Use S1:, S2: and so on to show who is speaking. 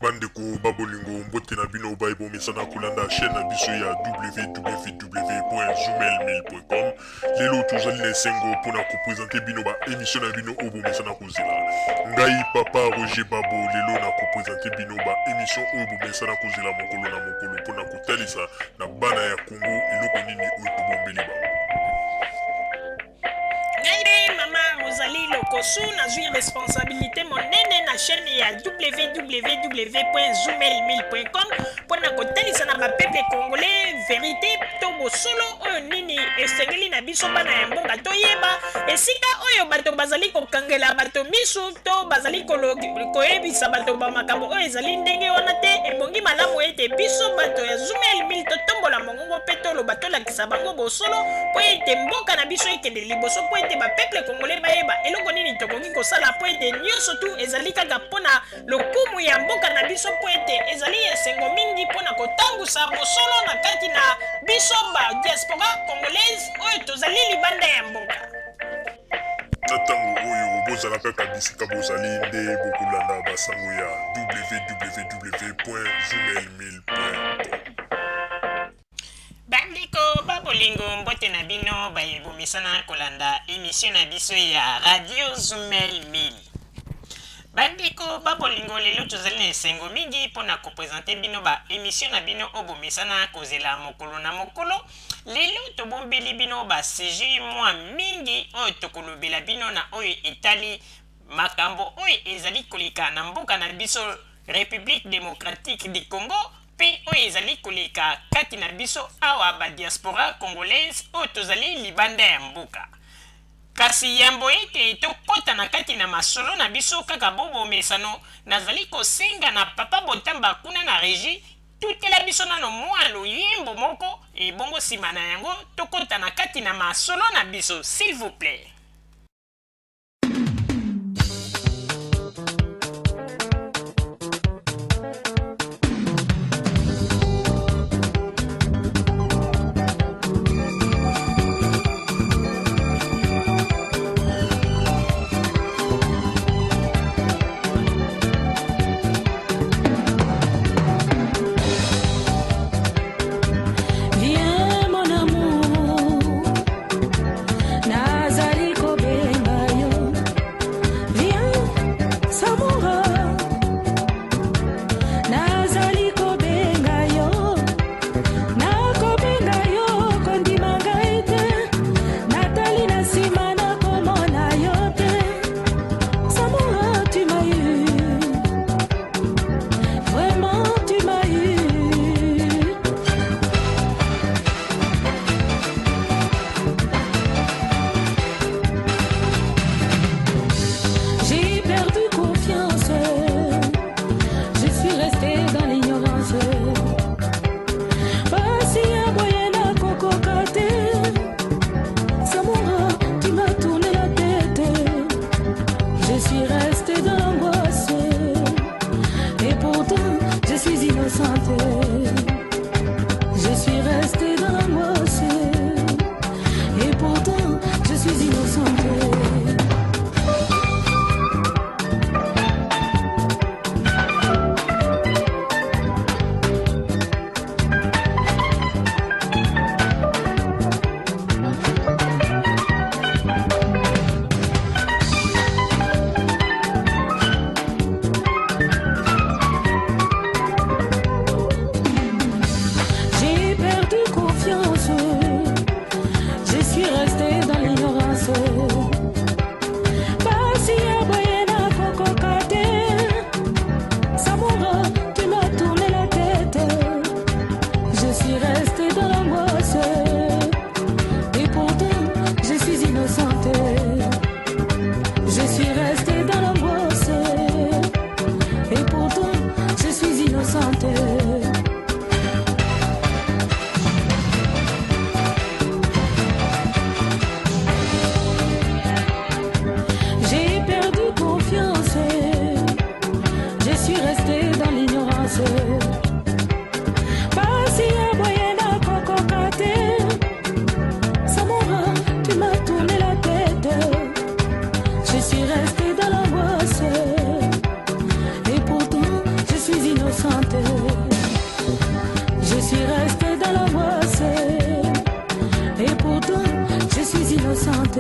S1: Bandeko babolingo mbote na bino baibo mesana kolanda chaîne na biso ya www.zoomel1000.com. Lelo tozali na esengo mpona kopresente bino ba émission na bino oyo bomesana kozela. Ngai papa Roger Babo lelo na kopresente bino ba émission oyo bomesana kozela mokolo na mokolo mpona kotalisa na bana ya Congo eloko nini oyo tobombeli bango.
S2: Ozali lokosu nazwi responsabilité monene na chaîne ya www.zoomel1000.com mpona kotalisa na bapeple congolais vérité to bosolo oyo nini esengeli na biso bana ya mboka toyeba esika oyo bato bazali kokangela bato misu to bazali koyebisa bato bamakambo oyo ezali ndenge wana te ebongi malamu ete biso bato ya Zoomel 1000 totombola mongongo mpe toloba tolakisa bango bosolo mpo ete mboka na biso ekende liboso mpo ete bapeple congolais bayeba eloko nini tokoki kosala mpo ete nyonso tu ezali kaka mpona lokumu ya mboka na biso mpo ete ezali esengo mingi mpona kotambusa bosolo na kati na biso ba diaspora congolaise oyo tozali libanda ya mboka.
S1: Na ntango oyo bozala kaka bisika bozali nde bokolanda basango ya www.zoomel1000.com.
S2: bandeko babolingo mbote na bino bayebomesana kolanda émission na biso ya radio Zoomel 1000. bandeko babolingo lelo tozali na esengo mingi mpona kopresente bino ba émission na bino oyo bomesana kozela mokolo na mokolo. Lelo tobombeli bino ba sujet mwa mingi oyo tokolobela bino na oyo etali makambo oyo ezali koleka na mboka na biso République démocratique du Congo mpe oyo ezali koleka kati na biso awa ba diaspora congolaise oyo tozali libanda ya mboka. Kasi yambo ete tokota na kati na masolo na biso kaka bobomesano nazali kosenga na papa Botamba kuna na régie tutela biso nano mwa loyembo moko ebongo nsima na yango tokota na kati na masolo na biso s'il vous plaît.
S3: Je suis resté dans l'angoisse et pourtant je suis innocente. innocente. Je suis restée dans la voie, et pourtant je suis innocente.